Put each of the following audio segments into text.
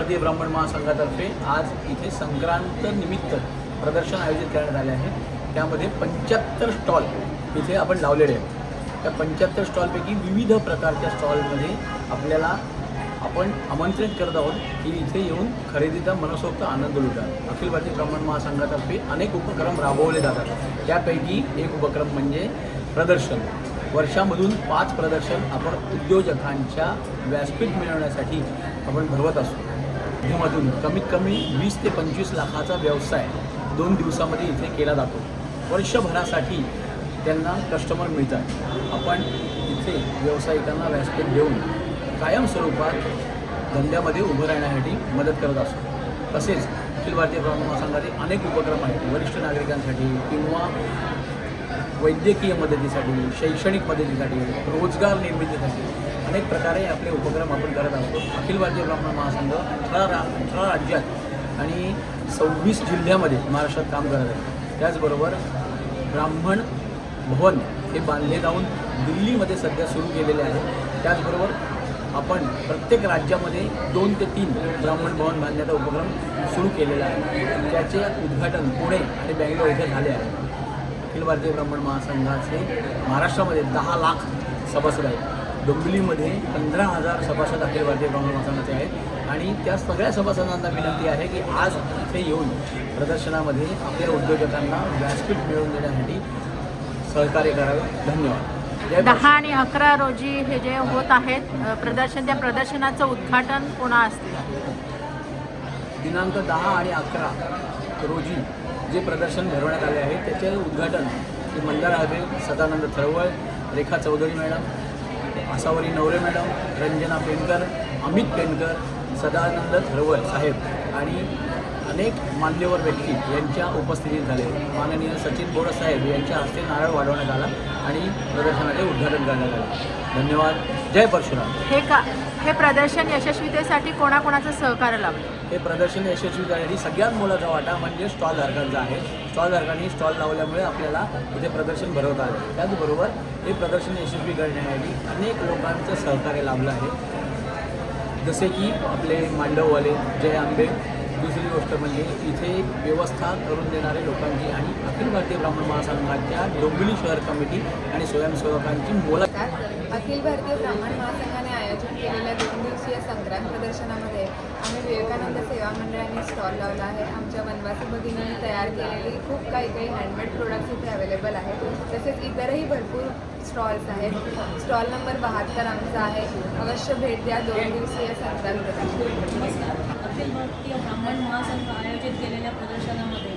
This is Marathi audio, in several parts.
भारतीय ब्राह्मण महासंघातर्फे आज इथे संक्रांत निमित्त प्रदर्शन आयोजित करण्यात आले आहे। त्यामध्ये 75 स्टॉल इथे आपण लावलेले आहेत। त्या 75 स्टॉलपैकी विविध प्रकारच्या स्टॉलमध्ये आपल्याला आपण आमंत्रित करत आहोत की इथे येऊन खरेदीचा मनसोक्त आनंद लुटा। अखिल भारतीय ब्राह्मण महासंघातर्फे अनेक उपक्रम राबवले जातात। त्यापैकी एक उपक्रम म्हणजे प्रदर्शन। वर्षामधून 5 प्रदर्शन आपण उद्योजकांच्या व्यासपीठ मिळवण्यासाठी आपण भरवत असतो। माध्यमातून कमीत कमी 20 ते 25 लाखाचा व्यवसाय 2 दिवसामध्ये इथे केला जातो। वर्षभरासाठी त्यांना कस्टमर मिळतात। आपण इथे व्यावसायिकांना व्यासपीठ देऊन कायम स्वरूपात धंद्यामध्ये उभं राहण्यासाठी मदत करत असतो। तसेच अखिल भारतीय ब्राह्मण महासंघाचे अनेक उपक्रम आहेत। वरिष्ठ नागरिकांसाठी किंवा वैद्यकीय मदतीसाठी, शैक्षणिक मदतीसाठी, रोजगार निर्मितीसाठी अनेक प्रकारे आपले उपक्रम आपण करत असतो। अखिल भारतीय ब्राह्मण महासंघ 18 राज्यात आणि 26 जिल्ह्यामध्ये महाराष्ट्रात काम करत आहे। त्याचबरोबर ब्राह्मण भवन हे बांधले जाऊन दिल्लीमध्ये सध्या सुरू केलेले आहे। त्याचबरोबर आपण प्रत्येक राज्यामध्ये 2 ते 3 ब्राह्मण भवन बांधण्याचा उपक्रम सुरू केलेला आहे। त्याचे उद्घाटन पुणे आणि बेंगलोर येथे झाले आहे। अखिल भारतीय ब्राह्मण महासंघाचे महाराष्ट्रामध्ये 10 लाख सभासद आहेत। डोंबिवलीमध्ये 15,000 सभासद अखिल भारतीय ब्राह्मण महासंघाचे आहेत आणि त्या सगळ्या सभासदांना विनंती आहे की आज इथे येऊन प्रदर्शनामध्ये आपल्या उद्योजकांना व्यासपीठ मिळवून देण्यासाठी सहकार्य करावे। धन्यवाद। 10 आणि 11 रोजी हे जे होत आहेत प्रदर्शन, त्या प्रदर्शनाचं उद्घाटन पुन्हा असतील। दिनांक 10 आणि 11 रोजी जे प्रदर्शन भरवण्यात आले आहे त्याचे उद्घाटन मंदार हबे, सदानंद थरवळ, रेखा चौधरी मॅडम, आसावरी नवरे मॅडम, रंजना पेनकर, अमित पेनकर, सदानंद थरवळ साहेब आणि अनेक मान्यवर व्यक्ती यांच्या उपस्थितीत झाले। माननीय सचिन बोरस साहेब यांच्या हस्ते नारळ वाढवण्यात आला आणि प्रदर्शनाचे उद्घाटन करण्यात आले। धन्यवाद। जय परशुराम। हे प्रदर्शन यशस्वीतेसाठी कोणाकोणाचं सहकार्य लाभलं? हे प्रदर्शन यशस्वी करण्यासाठी सगळ्यात मोलाचा वाटा म्हणजे स्टॉलधारकांचा आहे। स्टॉलधारकांनी स्टॉल लावल्यामुळे आपल्याला इथे प्रदर्शन भरवता आले। त्याचबरोबर हे प्रदर्शन यशस्वी करण्यासाठी अनेक लोकांचं सहकार्य लाभलं आहे, जसे की आपले मांडववाले, जय आंबे। दुसरी गोष्ट म्हणजे इथे व्यवस्था करून देणारे लोकांची आणि अखिल भारतीय ब्राह्मण महासंघाच्या डोंबिवली शहर कमिटी आणि स्वयंसेवकांची अखिल भारतीय ब्राह्मण महासंघाने आयोजित केलेल्या 2 दिवसीय संक्रांत प्रदर्शनामध्ये आम्ही विवेकानंद सेवा मंडळाने स्टॉल लावला आहे। आमच्या वनवासी भगिनींनी तयार केलेली खूप काही हँडमेड प्रोडक्ट्स इथे अवेलेबल आहेत। तसेच इतरही भरपूर स्टॉल्स आहेत। स्टॉल नंबर 72 आमचा आहे। अवश्य भेट द्या 2 दिवसीय संक्रांत प्रदर्शन। अखिल भारतीय ब्राह्मण महासंघ आयोजित केलेल्या प्रदर्शनामध्ये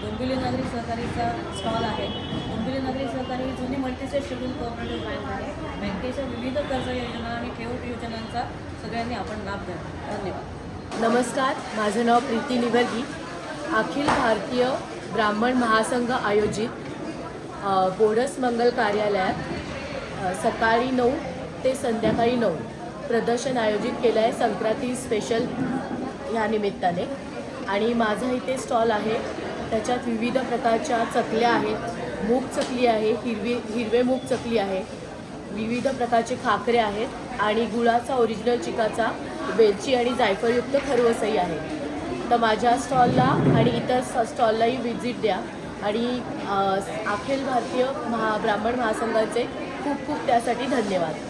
डोंबिवली नागरी सहकारीचा स्टॉल आहे। डोंबिवली नागरी सहकारी ही जुनी मल्टीस्टेट शेड्यूल कोऑपरेटिव्ह बँक आहे। बँकेच्या विविध कर्ज योजना आणि ठेव योजनांचा सगळ्यांनी आपण लाभ घ्या। धन्यवाद। नमस्कार, माझं नाव प्रीती निवर्गी। अखिल भारतीय ब्राह्मण महासंघ आयोजित बोडस मंगल कार्यालयात सकाळी 9 ते संध्याकाळी 9 प्रदर्शन आयोजित केलं आहे संक्रांती स्पेशल ह्या निमित्ताने। आणि माझा इथे स्टॉल आहे, त्याच्यात विविध प्रकारच्या चकल्या आहेत। मूग चकली आहे, हिरवे मूग चकली आहे, विविध प्रकारचे खाकरे आहेत आणि गुळाचा ओरिजिनल चिकाचा वेलची आणि जायफळयुक्त खरवसही आहे। तर माझ्या स्टॉलला आणि इतर स्टॉललाही व्हिजिट द्या आणि अखिल भारतीय ब्राह्मण महासंघाचे खूप खूप त्यासाठी धन्यवाद।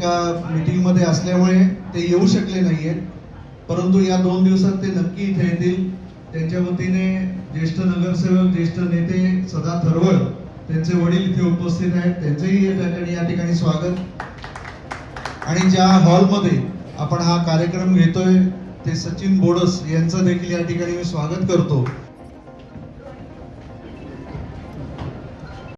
एका मीटिंगमध्ये असल्यामुळे ते येऊ शकले नाही आहेत, परंतु या 2 दिवसात ते नक्की इथे येतील. त्यांच्या वतीने ज्येष्ठ नगरसेवक, ज्येष्ठ नेते सदा थरवळ, त्यांचे वडील इथे उपस्थित आहेत, त्यांचेही या ठिकाणी स्वागत. आणि ज्या हॉलमध्ये आपण हा कार्यक्रम घेतोय ते सचिन बोडस यांचं देखील या ठिकाणी मी स्वागत करतो.